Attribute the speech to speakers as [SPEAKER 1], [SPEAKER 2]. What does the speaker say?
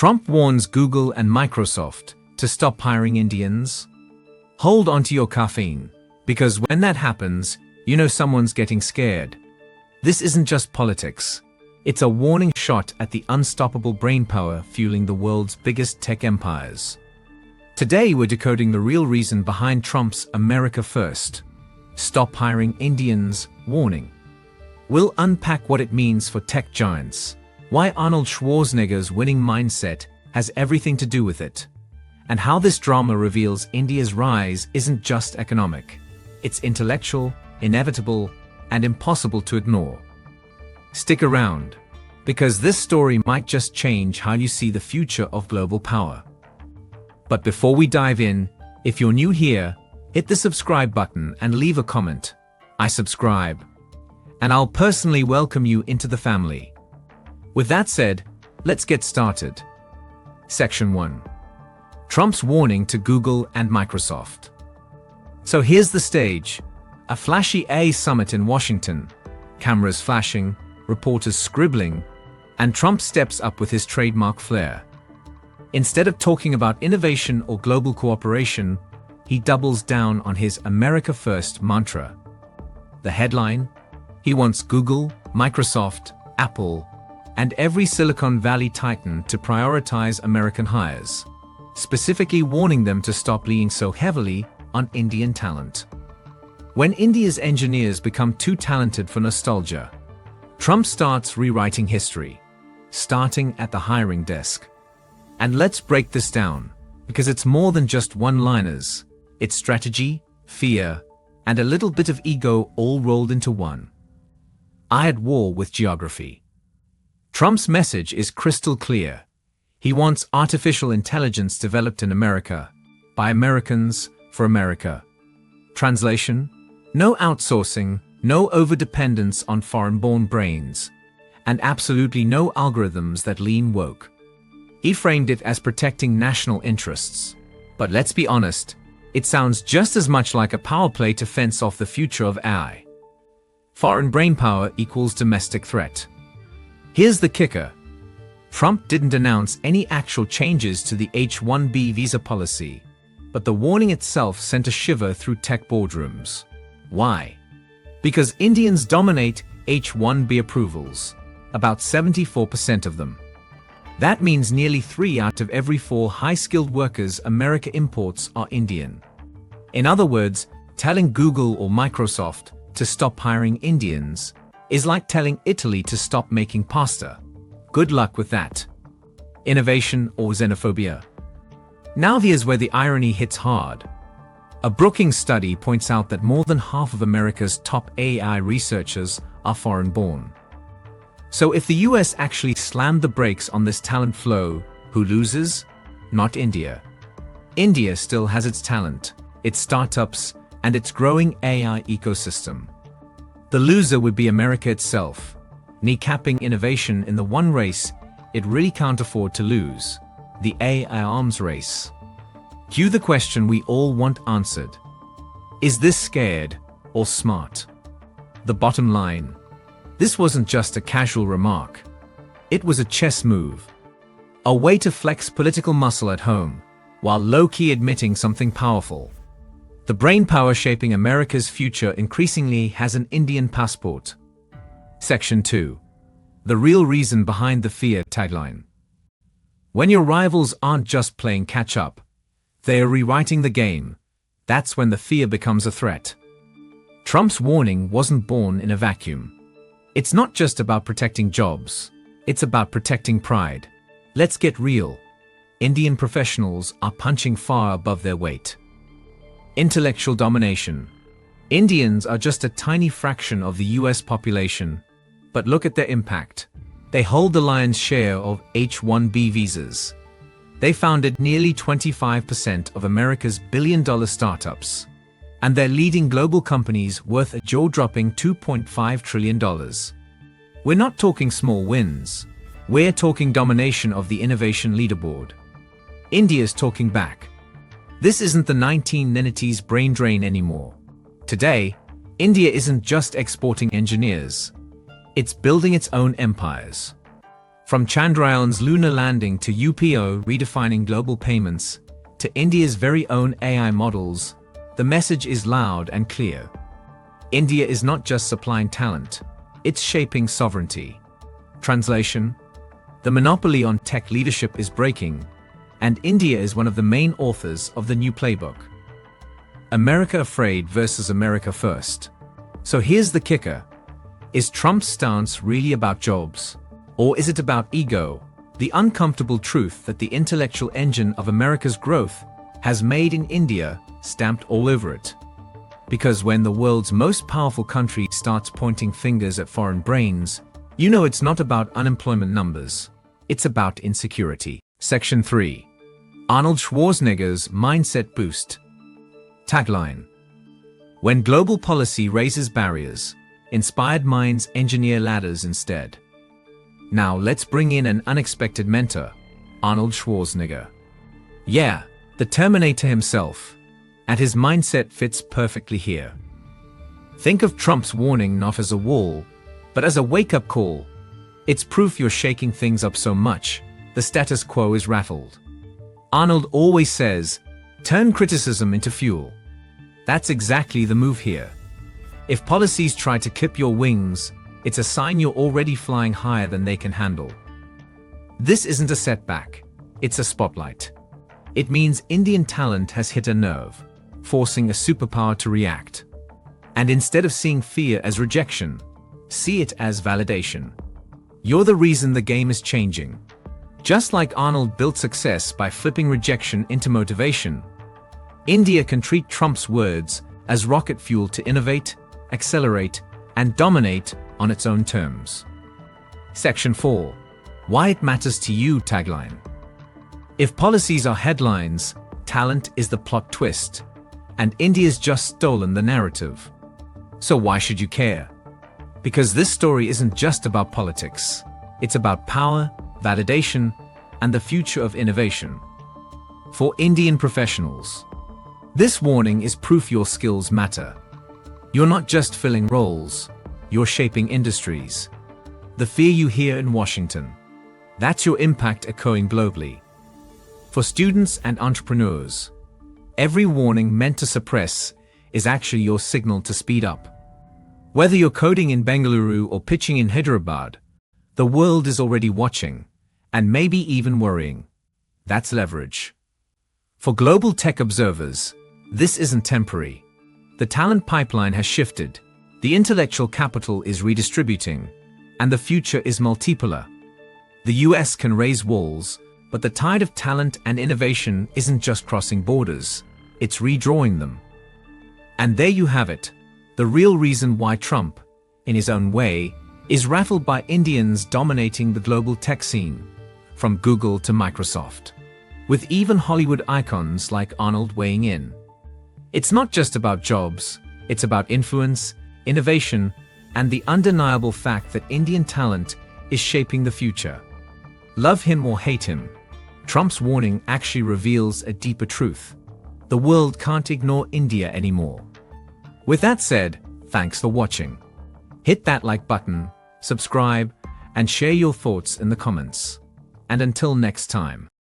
[SPEAKER 1] Trump warns Google and Microsoft to stop hiring Indians. Hold onto your caffeine, because when that happens, you know someone's getting scared. This isn't just politics. It's a warning shot at the unstoppable brainpower fueling the world's biggest tech empires. Today we're decoding the real reason behind Trump's America First, Stop Hiring Indians warning. We'll unpack what it means for tech giants, why Arnold Schwarzenegger's winning mindset has everything to do with it, and how this drama reveals India's rise isn't just economic. It's intellectual, inevitable, and impossible to ignore. Stick around, because this story might just change how you see the future of global power. But before we dive in, if you're new here, hit the subscribe button and leave a comment. I subscribe, and I'll personally welcome you into the family. With that said, let's get started. Section 1. Trump's warning to Google and Microsoft. So here's the stage. A flashy AI summit in Washington. Cameras flashing, reporters scribbling, and Trump steps up with his trademark flair. Instead of talking about innovation or global cooperation, he doubles down on his America First mantra. The headline? He wants Google, Microsoft, Apple, and every Silicon Valley titan to prioritize American hires, specifically warning them to stop leaning so heavily on Indian talent. When India's engineers become too talented for nostalgia, Trump starts rewriting history, starting at the hiring desk. And let's break this down, because it's more than just one-liners. It's strategy, fear, and a little bit of ego all rolled into one. I at war with geography. Trump's message is crystal clear. He wants artificial intelligence developed in America, by Americans, for America. Translation? No outsourcing, no overdependence on foreign-born brains, and absolutely no algorithms that lean woke. He framed it as protecting national interests. But let's be honest, it sounds just as much like a power play to fence off the future of AI. Foreign brainpower equals domestic threat. Here's the kicker. Trump didn't announce any actual changes to the H-1B visa policy, but the warning itself sent a shiver through tech boardrooms. Why? Because Indians dominate H-1B approvals, about 74% of them. That means nearly 3 out of every 4 high-skilled workers America imports are Indian. In other words, telling Google or Microsoft to stop hiring Indians is like telling Italy to stop making pasta. Good luck with that. Innovation or xenophobia? Now here's where the irony hits hard. A Brookings study points out that more than half of America's top AI researchers are foreign-born. So if the US actually slammed the brakes on this talent flow, who loses? Not India. India still has its talent, its startups, and its growing AI ecosystem. The loser would be America itself, kneecapping innovation in the one race it really can't afford to lose, the AI arms race. Cue the question we all want answered. Is this scared or smart? The bottom line. This wasn't just a casual remark. It was a chess move. A way to flex political muscle at home, while low-key admitting something powerful. The brainpower shaping America's future increasingly has an Indian passport. Section 2. The real reason behind the fear tagline. When your rivals aren't just playing catch-up, they are rewriting the game. That's when the fear becomes a threat. Trump's warning wasn't born in a vacuum. It's not just about protecting jobs. It's about protecting pride. Let's get real. Indian professionals are punching far above their weight. Intellectual domination. Indians are just a tiny fraction of the US population, but look at their impact. They hold the lion's share of H-1B visas. They founded nearly 25% of America's billion-dollar startups, and they're leading global companies worth a jaw-dropping $2.5 trillion. We're not talking small wins. We're talking domination of the innovation leaderboard. India's talking back. This isn't the 1990s brain drain anymore. Today, India isn't just exporting engineers. It's building its own empires. From Chandrayaan's lunar landing to UPO redefining global payments, to India's very own AI models, the message is loud and clear. India is not just supplying talent, it's shaping sovereignty. Translation: the monopoly on tech leadership is breaking, and India is one of the main authors of the new playbook. America afraid versus America first. So here's the kicker. Is Trump's stance really about jobs? Or is it about ego, the uncomfortable truth that the intellectual engine of America's growth has made in India stamped all over it? Because when the world's most powerful country starts pointing fingers at foreign brains, you know it's not about unemployment numbers. It's about insecurity. Section 3. Arnold Schwarzenegger's Mindset Boost. Tagline: when global policy raises barriers, inspired minds engineer ladders instead. Now let's bring in an unexpected mentor, Arnold Schwarzenegger. Yeah, the Terminator himself. And his mindset fits perfectly here. Think of Trump's warning not as a wall, but as a wake-up call. It's proof you're shaking things up so much, the status quo is rattled. Arnold always says, turn criticism into fuel. That's exactly the move here. If policies try to clip your wings, it's a sign you're already flying higher than they can handle. This isn't a setback, it's a spotlight. It means Indian talent has hit a nerve, forcing a superpower to react. And instead of seeing fear as rejection, see it as validation. You're the reason the game is changing. Just like Arnold built success by flipping rejection into motivation, India can treat Trump's words as rocket fuel to innovate, accelerate, and dominate on its own terms. Section 4. Why it matters to you tagline. If policies are headlines, talent is the plot twist, and India's just stolen the narrative. So why should you care? Because this story isn't just about politics. It's about power, validation, and the future of innovation. For Indian professionals, this warning is proof your skills matter. You're not just filling roles, you're shaping industries. The fear you hear in Washington, that's your impact echoing globally. For students and entrepreneurs, every warning meant to suppress is actually your signal to speed up. Whether you're coding in Bengaluru or pitching in Hyderabad, the world is already watching, and maybe even worrying. That's leverage. For global tech observers, this isn't temporary. The talent pipeline has shifted, the intellectual capital is redistributing, and the future is multipolar. The US can raise walls, but the tide of talent and innovation isn't just crossing borders, it's redrawing them. And there you have it, the real reason why Trump, in his own way, is rattled by Indians dominating the global tech scene, from Google to Microsoft, with even Hollywood icons like Arnold weighing in. It's not just about jobs, it's about influence, innovation, and the undeniable fact that Indian talent is shaping the future. Love him or hate him, Trump's warning actually reveals a deeper truth. The world can't ignore India anymore. With that said, thanks for watching. Hit that like button, subscribe, and share your thoughts in the comments. And until next time.